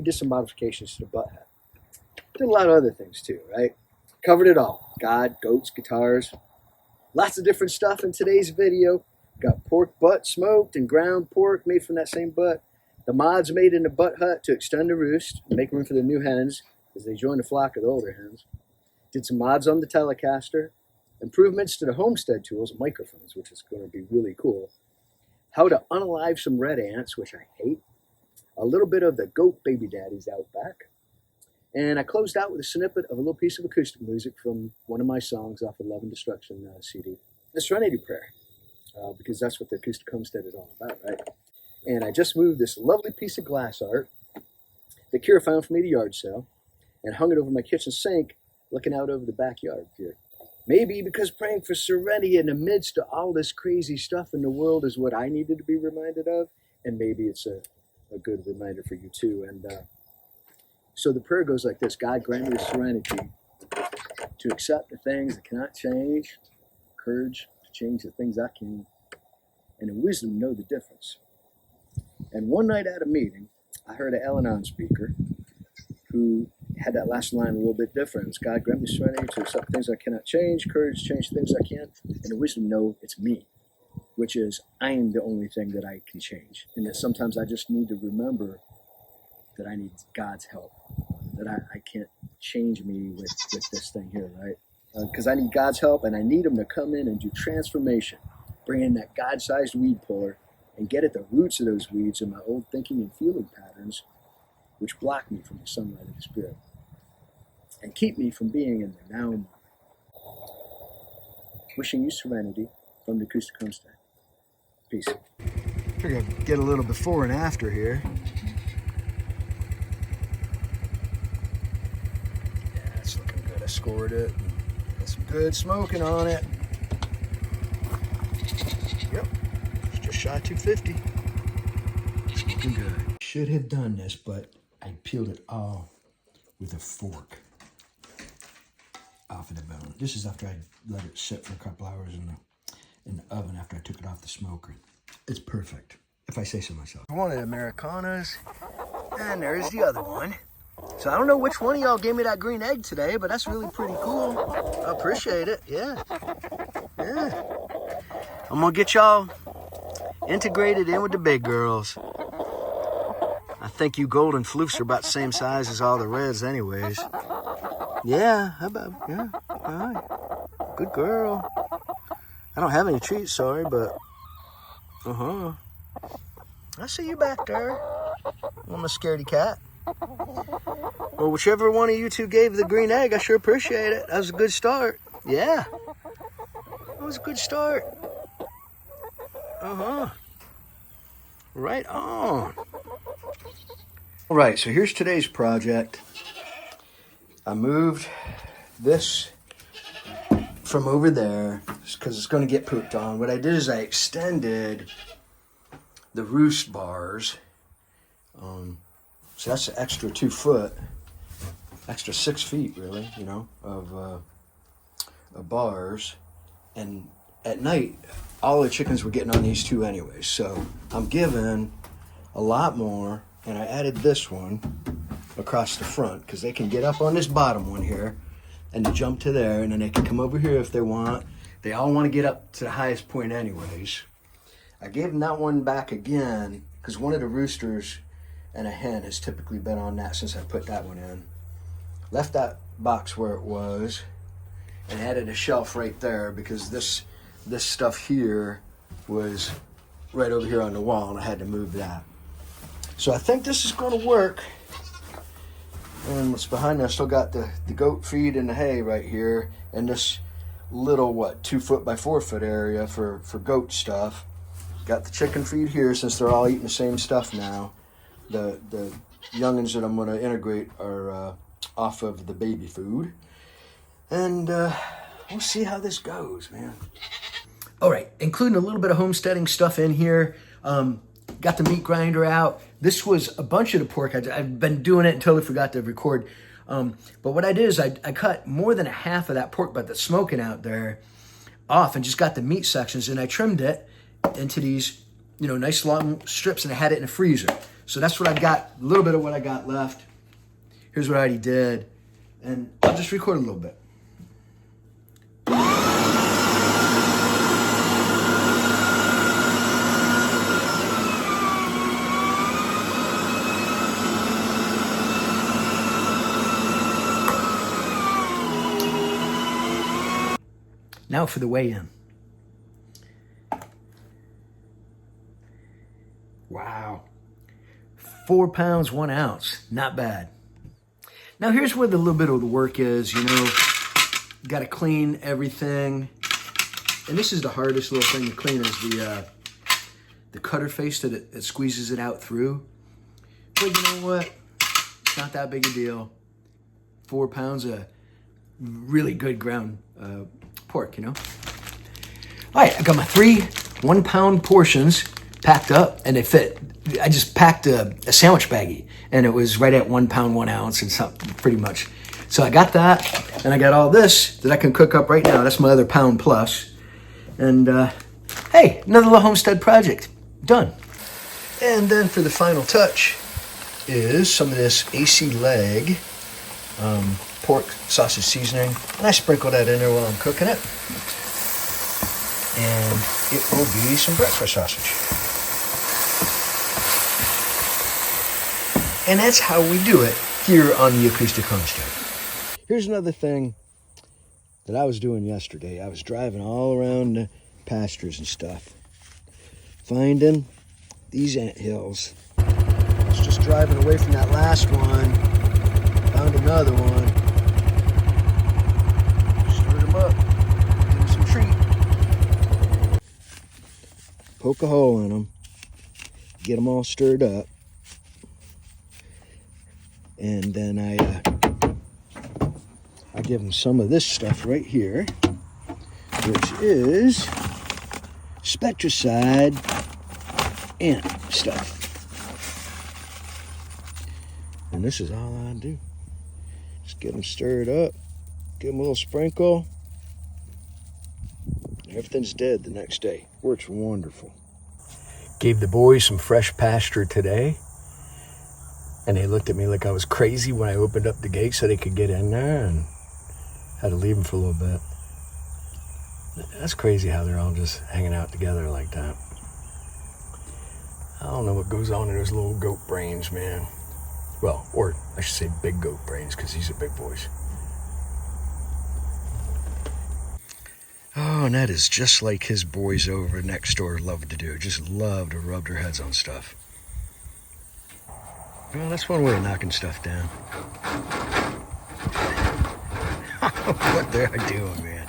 did some modifications to the butt hut. Did a lot of other things too, right? Covered it all. God, goats, guitars, lots of different stuff in today's video. Got pork butt smoked and ground pork made from that same butt. The mods made in the butt hut to extend the roost, make room for the new hens as they join the flock of the older hens. Did some mods on the Telecaster. Improvements to the homestead tools and microphones, which is going to be really cool. How to unalive some red ants, which I hate. A little bit of the goat baby daddies out back. And I closed out with a snippet of a little piece of acoustic music from one of my songs off the Love and Destruction CD. The Serenity prayer, because that's what the Acoustic Homestead is all about, right? And I just moved this lovely piece of glass art that Kira found for me at a yard sale and hung it over my kitchen sink, looking out over the backyard here. Maybe because praying for serenity in the midst of all this crazy stuff in the world is what I needed to be reminded of, and maybe it's a good reminder for you too. And so the prayer goes like this: God, grant me the serenity to accept the things that cannot change, courage to change the things I can, and in wisdom know the difference. And one night at a meeting, I heard an Al-Anon speaker who had that last line a little bit different. It's God, grant me serenity to accept things I cannot change, courage to change things I can, and in wisdom know it's me, which is I am the only thing that I can change. And that sometimes I just need to remember that I need God's help, that I can't change me with this thing here, right? Because I need God's help, and I need him to come in and do transformation, bring in that God-sized weed puller and get at the roots of those weeds in my old thinking and feeling patterns, which block me from the sunlight of the Spirit and keep me from being in the now moment. Wishing you serenity from the Acoustic Homestead. Peace. We're going to get a little before and after here. Yeah, it's looking good. I scored it. Got some good smoking on it. Yep, it's just shy of 250. Looking good. Should have done this, but I peeled it all with a fork off of the bone. This is after I let it sit for a couple hours in the oven after I took it off the smoker. It's perfect, if I say so myself. One of the Americanas, and there's the other one. So I don't know which one of y'all gave me that green egg today, but that's really pretty cool. I appreciate it, yeah. I'm gonna get y'all integrated in with the big girls. I think you golden floofs are about the same size as all the reds anyways. Yeah, how about, yeah, all right. Good girl. I don't have any treats, sorry, but, I see you back there. I'm a scaredy cat. Well, whichever one of you two gave the green egg, I sure appreciate it. That was a good start. Yeah, that was a good start. Right on. All right, so here's today's project. I moved this from over there because it's going to get pooped on. What I did is I extended the roost bars. So that's an extra 2 foot, extra 6 feet really, you know, of bars. And at night, all the chickens were getting on these two anyways. So I'm giving a lot more, and I added this one across the front because they can get up on this bottom one here and jump to there, and then they can come over here if they want. They all want to get up to the highest point anyways. I gave them that one back again because one of the roosters and a hen has typically been on that since I put that one in. Left that box where it was and added a shelf right there because this stuff here was right over here on the wall and I had to move that. So I think this is going to work. And what's behind me, I still got the goat feed and the hay right here, and this little 2 foot by 4 foot area for goat stuff. Got the chicken feed here since they're all eating the same stuff now. The youngins that I'm going to integrate are off of the baby food, and we'll see how this goes, man. All right, including a little bit of homesteading stuff in here. Got the meat grinder out. This was a bunch of the pork. I've been doing it until I forgot to record. But what I did is I cut more than a half of that pork butt that's smoking out there off and just got the meat sections, and I trimmed it into these, nice long strips, and I had it in a freezer. So that's what I've got, a little bit of what I got left. Here's what I already did. And I'll just record a little bit. Now for the weigh-in. Wow. 4 pounds, 1 ounce. Not bad. Now here's where the little bit of the work is, you know. You got to clean everything. And this is the hardest little thing to clean is the cutter face that it squeezes it out through. But you know what? It's not that big a deal. 4 pounds of really good ground pork, you know. All right, I got my 3 1-pound portions packed up, and they fit. I just packed a sandwich baggie, and it was right at 1 pound, 1 ounce, and something pretty much. So I got that, and I got all this that I can cook up right now. That's my other pound plus. And hey, another little homestead project done. And then for the final touch is some of this AC leg pork sausage seasoning, and I sprinkle that in there while I'm cooking it. And it will be some breakfast sausage. And that's how we do it here on the Acoustic Homestead. Here's another thing that I was doing yesterday. I was driving all around the pastures and stuff, finding these ant hills. I was just driving away from that last one, found another one, stirred them up, give them some treat. Poke a hole in them, get them all stirred up. And then I give them some of this stuff right here, which is spectricide ant stuff. And this is all I do. Just get them stirred up, give them a little sprinkle. Everything's dead the next day. Works wonderful. Gave the boys some fresh pasture today. And they looked at me like I was crazy when I opened up the gate so they could get in there, and had to leave them for a little bit. That's crazy how they're all just hanging out together like that. I don't know what goes on in those little goat brains, man. Well, or I should say big goat brains, because these are big boys. Oh, and that is just like his boys over next door love to do. Just love to rub their heads on stuff. Well, that's one way of knocking stuff down. What they're doing, man.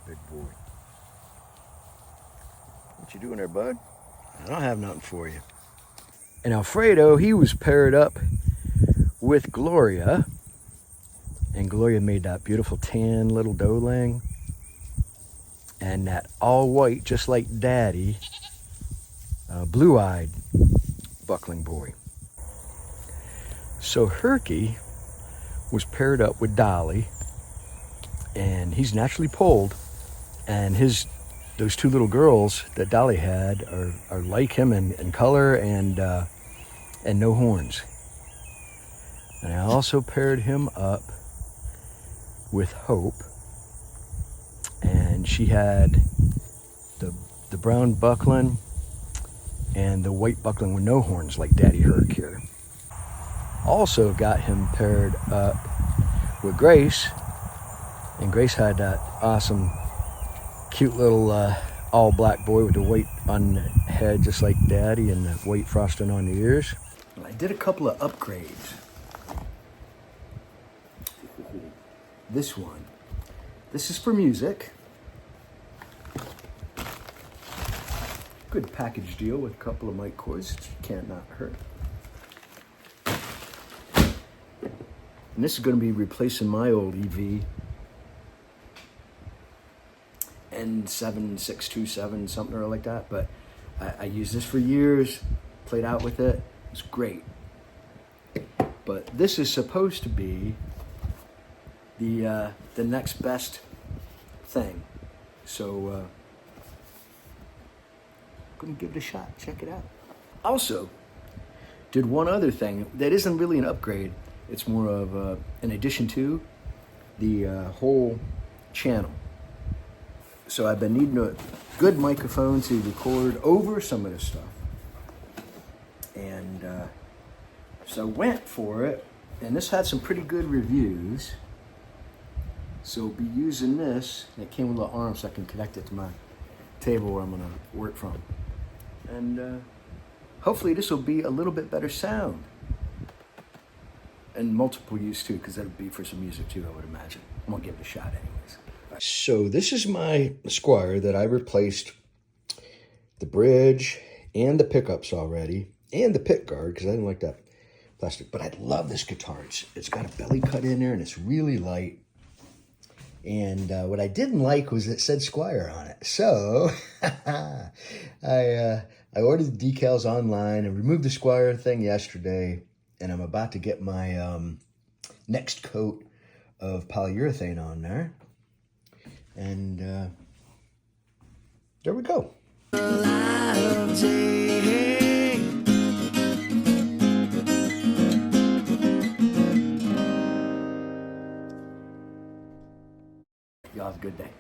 Big boy. What you doing there, bud? I don't have nothing for you. And Alfredo, he was paired up with Gloria. And Gloria made that beautiful tan little doeling. And that all white, just like Daddy, blue-eyed buckling boy. So Herky was paired up with Dolly, and he's naturally polled, and those 2 little girls that Dolly had are like him in color and no horns. And I also paired him up with Hope, and she had the brown buckling and the white buckling with no horns like Daddy Herc here. Also got him paired up with Grace, and Grace had that awesome, cute little all black boy with the white on the head just like Daddy, and the white frosting on the ears. I did a couple of upgrades. This one. This is for music. Good package deal with a couple of mic cords that you can't not hurt. And this is going to be replacing my old EV N7627, something or like that. But I used this for years, played out with it. It's great. But this is supposed to be the next best thing. So and give it a shot. Check it out. Also, did one other thing that isn't really an upgrade. It's more of an addition to the whole channel. So I've been needing a good microphone to record over some of this stuff. And so I went for it, and this had some pretty good reviews. So I'll be using this, and it came with a little arm so I can connect it to my table where I'm gonna work from. And hopefully this will be a little bit better sound. And multiple use too, because that'll be for some music too, I would imagine. I'm gonna give it a shot anyways. So this is my Squier that I replaced the bridge and the pickups already, and the pick guard, because I didn't like that plastic. But I love this guitar. It's got a belly cut in there, and it's really light. And what I didn't like was it said Squier on it. So I ordered the decals online and removed the Squier thing yesterday. And I'm about to get my next coat of polyurethane on there. And there we go. Y'all have a good day.